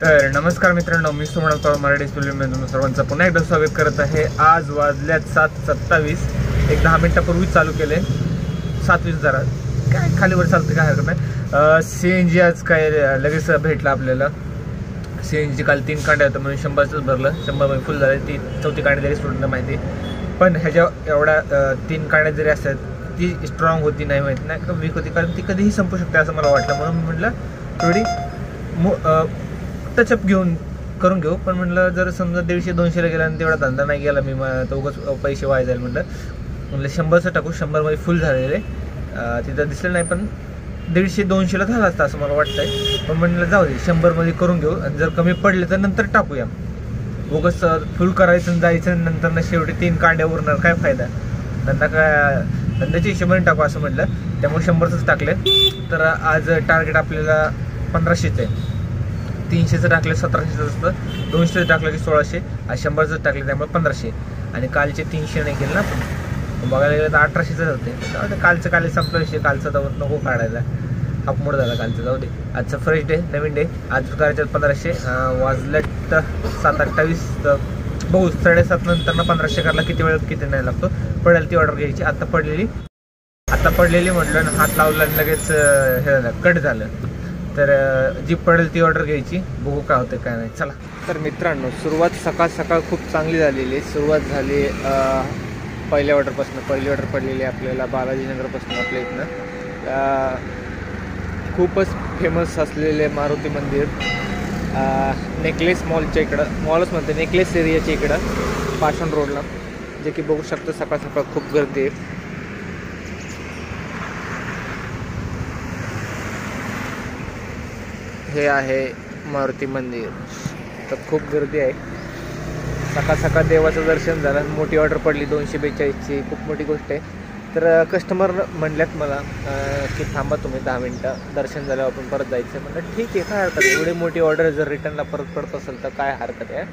तर नमस्कार मित्रांनो, मी सुमन पवार मराठी फिल्ममध्ये तुम्ही सर्वांचं पुन्हा एकदा स्वागत करत आहे। आज वाजल्यात 7:27, एक 10 मिनिटापूर्वी चालू केले। 7:20 जरा काय खालीवर चालतं, काय हरकत नाही। CNG आज काय लगेच भेटला आपल्याला। CNG काल 3 कांड्या होत्या म्हणून 100च भरलं, 100 मध्ये फुल झाले। ती चौथी कांडी जरी स्टुडंटला माहिती, पण ह्याच्या एवढ्या 3 कांड्या जरी असतात ती स्ट्रॉंग होती नाही माहिती नाही का वीक होती, कारण ती कधीही संपू शकते असं मला वाटलं। म्हणून म्हटलं थोडी टचअप करून घेऊ। पण म्हटलं जर समजा 150-200ला गेला आणि तेवढा धंदा नाही गेला मी, तो उगाच पैसे वाया जाईल म्हटलं 100चं टाकू। 100 मध्ये फुल झालेले तिथं दिसलं नाही, पण 150-200ला झाला असता असं मला वाटतंय। पण म्हटलं जाऊ दे, 100 मध्ये करून घेऊ आणि जर कमी पडले तर नंतर टाकूया। उगाच फुल करायचं आणि जायचं, नंतर ना शेवटी 3 कांड्या उरणार, काय फायदा। धंद्याच्या हिशोबाने टाकू असं म्हटलं, त्यामुळे 100च टाकले। तर आज टार्गेट आपल्याला 1500चं आहे। 300चं टाकलं 1700चं असतं, 200चं टाकलं की 1600, आज 100चं टाकलं त्यामुळे 1500। आणि कालचे 300 नाही केलं ना, पण बघायला गेलं तर 1800च होते। कालचं संपला विषय, कालचा तर नको काढायला, हापमोड झाला कालचं, जाऊ दे। आजचं फ्रेश डे, नवीन डे, आज करायचं 1500। वाजल्यात 7:28, बघू 7:30 नंतर ना 1500 करायला किती वेळ किती नाही लागतो। पडेल ती ऑर्डर घ्यायची। आता पडलेली म्हटलं ना, हात लावला लगेच हे झालं, कट झालं। तर जी पडेल ती ऑर्डर घ्यायची, बघू काय होतं काय नाही, चला। तर मित्रांनो, सुरुवात सकाळ खूप चांगली झालेली आहे। सुरुवात झाली पहिल्या ऑर्डरपासून। पहिली ऑर्डर पडलेली आपल्याला बालाजीनगरपासून, आपल्या इथनं खूपच फेमस असलेले मारुती मंदिर, नेकलेस मॉलच्या इकडं, मॉलच म्हणते नेकलेस एरियाच्या इकडं, पाषाण रोडला, जे की बघू शकतो सकाळ खूप गर्दी आहे। हे आहे मारुती मंदिर, तर खूप गर्दी आहे। सकाळ देवाचं दर्शन झालं, मोठी ऑर्डर पडली 242ची, खूप मोठी गोष्ट आहे। तर कस्टमर म्हणल्यात मला की थांबा तुम्ही 10 मिनटं, दर्शन झालं आपण परत जायचं। म्हणलं ठीक आहे, काय हरकत आहे, एवढी मोठी ऑर्डर जर रिटर्नला परत पडत असेल तर काय हरकत आहे,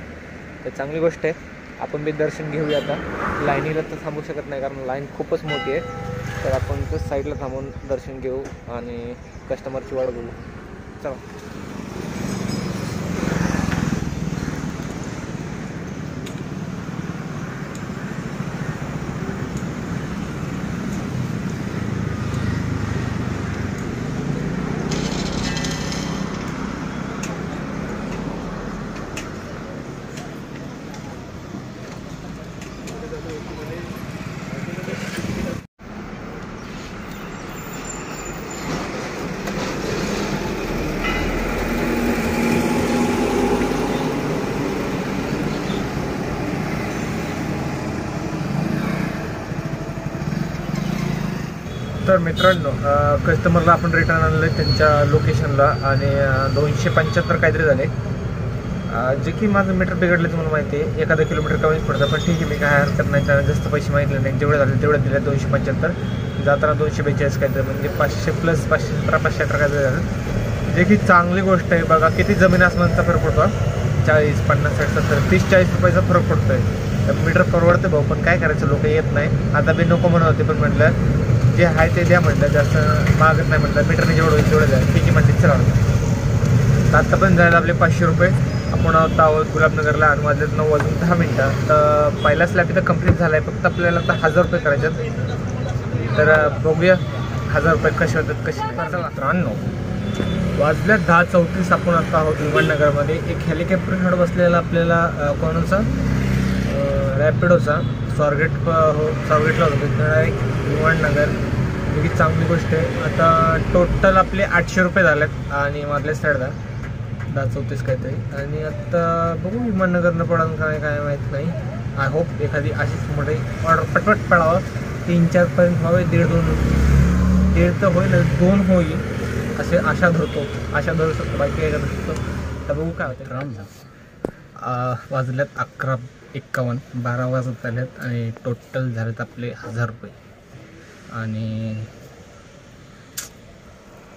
तर चांगली गोष्ट आहे। आपण बी दर्शन घेऊया। आता लाईनीला तर थांबू शकत नाही, कारण लाईन खूपच मोठी आहे। तर आपण तर साईडला थांबून दर्शन घेऊ आणि कस्टमरची वाट बघू, चला। तर मित्रांनो, कस्टमरला आपण रिटर्न आणलं त्यांच्या लोकेशनला आणि 275 काहीतरी झाले, जे की माझं मीटर बिघडलं तुम्हाला माहिती आहे। एखादा किलोमीटर कमीच पडतं, पण ठीक आहे, मी काय हरकत नाही, त्याला जास्त पैसे मागितले नाही, जेवढे झाले तेवढे दिले। 275 जाताना 242 काहीतरी, म्हणजे 500 प्लस 518 काहीतरी झालं, जे की चांगली गोष्ट आहे। बघा किती जमीन आसमानचा फरक पडतो, 40, 50, 60, 70, 30-40 रुपयाचा फरक पडतोय। तर मीटर परवडते भाऊ, पण काय करायचं, लोक येत नाही। आता बी नको म्हणत होते, पण म्हटलं जे आहे ते द्या, म्हटलं जास्त मागत नाही, म्हटलं मीटरने जेवढं होईल तेवढं द्या, ठीक आहे म्हणते, चला। तर आता पण जायला आपले 500 रुपये। आपण आहोत गुलाबनगरला आणि वाजलेत 9:10। तर पहिला स्लॅब इथं कंप्लीट झाला आहे, फक्त आपल्याला आता 1000 रुपये करायच्यात। तर बघूया 1000 रुपये कसे होतात, कसे नाही। मित्रांनो, वाजल्यात 10:34, आपण आता आहोत विमाननगरमध्ये। एक हेलिकॉप्टर बसलेला आपल्याला कोणाचा, रॅपिडोचा, स्वारगेटला होतो तिथं विमाननगर, ही चांगली गोष्ट आहे। आता टोटल आपले 800 रुपये झालेत आणि मधल्या साईडला 10:34 काहीतरी। आणि आता बघू विमाननगरनं पडाल काय माहीत नाही। आय होप एखादी अशीच मोठी ऑर्डर पटपट पडावं, 3-4 पर्यंत व्हावे, 1.5 तर होईल, 2 होईल असे आशा धरू शकतो, बाकी काय करू शकतो। तर बघू काय होतं। वाजल्यात 11:51, 12 वाजत आल्यात आणि टोटल झालेत आपले 1000 रुपये। आणि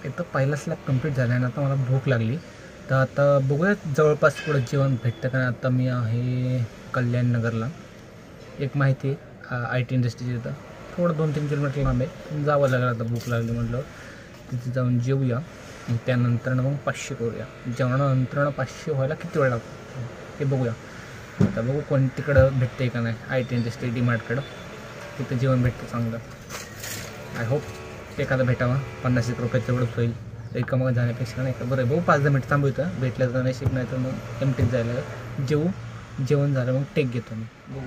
इथं पहिला स्लॅब कंप्लीट झाला आहे, आता मला भूक लागली, तर आता बघूयात जवळपास पुढं जेवण भेटतं का। आता मी आहे कल्याणनगरला, एक माहिती आहे IT इंडस्ट्रीची, इथं थोडं 2-3 किलोमीटर लांब आहे, जावं लागेल। आता भूक लागली म्हटलं तिथे जाऊन जेवूया त्यानंतर मग 500 करूया. जेवणानंतर 500 व्हायला किती वेळ लागतो ते बघूया. आता बघू कोणतीकडं भेटते का नाही. IT इंडस्ट्री DMartकडं तिथं जेवण भेटतं चांगलं. आय होप एखादं भेटावं. 50-1 रुपये तेवढंच होईल. रिकामं जाण्यापेक्षा नाही का. बरं बघू 5-10 मिनिट थांबवतं. भेटलं तर नाही नाही तर मग एमटीच जायला जेवण झालं मग टेक घेतो मी. बघू.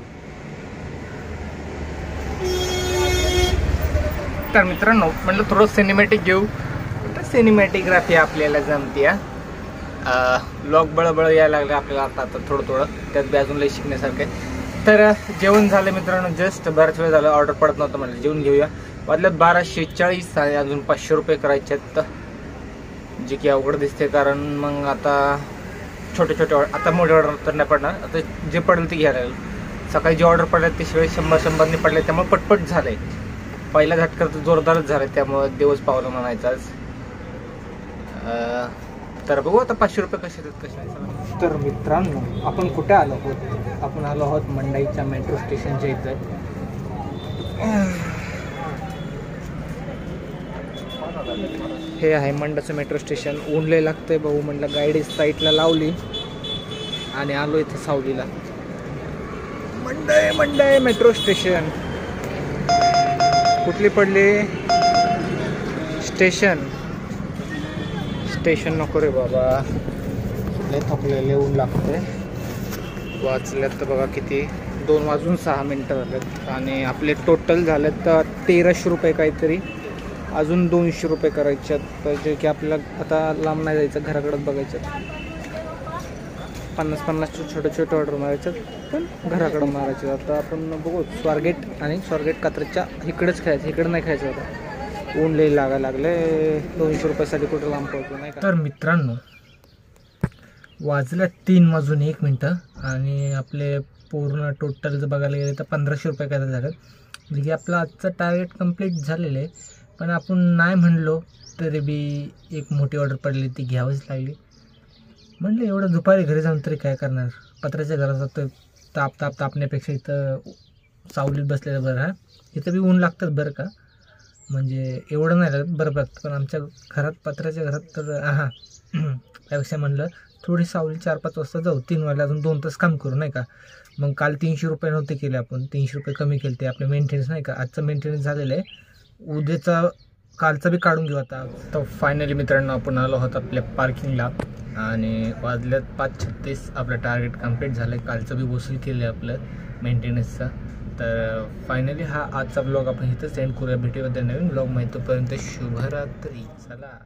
तर मित्रांनो म्हटलं थोडं सिनेमॅटिक घेऊ. तर सिनेमॅटिग्राफी आपल्याला जमते. ब्लॉग बळबळ यायला लागलं आपल्याला आता थोडं त्यात बी अजून लई शिकण्यासारखं आहे. तर जेवण झालं मित्रांनो. जस्ट बराच वेळ झालं. ऑर्डर पडत नव्हतं म्हटलं जेवून घेऊया. वाजल्यात 12:40 आणि अजून 500 रुपये करायचे आहेत, जे की अवघड दिसते. कारण मग आता छोटे आता मोठे ऑर्डर तर नाही पडणार. आता जे पडेल ते घ्यायला लागेल. सकाळी जे ऑर्डर पडले ते सगळे 100-100 पडले, त्यामुळे पटपट झाले. पहिला झटका तर जोरदारच झाला, त्यामुळं देवच पावलं म्हणायचं आज. तर बघू आता 500 रुपये कसे नाही. तर मित्रांनो आपण कुठे आलो आहोत? आपण आलो आहोत मंडईच्या मेट्रो स्टेशनच्या इथं. हे आहे मंडईचं मेट्रो स्टेशन. ऊन लय लागतंय भाऊ. म्हणलं गाडी साईडला लावली आणि आलो इथं सावलीला. मंडई मेट्रो स्टेशन. कुठली पडली? स्टेशन नको रे बाबा. लय थकलेले. ऊन लागतंय. वाजल्यात तर बघा किती 2:06 झालेत आणि आपले टोटल झालेत 1300 रुपये काहीतरी. अजून 200 रुपये करायचे आहेत, जे की आपल्याला आता लांब नाही जायचं, घराकडं बघायचं. 50-50 छोटे ऑर्डर मारायचं, पण घराकडं मारायचं. आता आपण बघू स्वारगेट आणि स्वारगेट कात्रजच्या इकडेच खायचं, इकडं नाही खायचं. आता ऊन लई लागायला लागले. 200 रुपयासाठी कुठं लांब पडतो नाही का. तर मित्रांनो वाजल्या 3:01 आणि आपले पूर्ण टोटल जर बघायला गेले तर 1500 रुपये काय झालं. म्हणजे की आपलं आजचं टार्गेट कंप्लीट झालेलं आहे. पण आपण नाही म्हणलो तरी बी एक मोठी ऑर्डर पडली, ती घ्यावीच लागली. म्हणलं एवढं दुपारी घरी जाऊन तरी काय करणार. पत्र्याच्या घरात जातो तापण्यापेक्षा इथं सावलीत बसलेलं बरं. इथं बी ऊन लागतं बरं का, म्हणजे एवढं नाही लागत बरं बघ. पण आमच्या घरात पत्र्याच्या घरात तर त्यापेक्षा म्हणलं थोडी सावली 4-5 वाजता जाऊ. 3 वाजता अजून 2 तास काम करू नाही का. मग काल 300 रुपये नव्हते केले आपण, 300 रुपये कमी केले ते आपले मेंटेनन्स नाही का. आजचं मेंटेनन्स झालेलं आहे. उद्याचा कालचं बी काढून घेऊ आता. तर फायनली मित्रांनो आपण आलो आहोत आपल्या पार्किंगला आणि वाजल्यात 5:36. आपलं टार्गेट कंप्लीट झालं आहे. कालचं बी वसूल केलं आहे आपलं मेंटेनन्सचा. तर फायनली हा आजचा ब्लॉग आपण इथंच एंड करूया. भेटूया नवीन ब्लॉग माहिती. तोपर्यंत शुभरात्री. चला.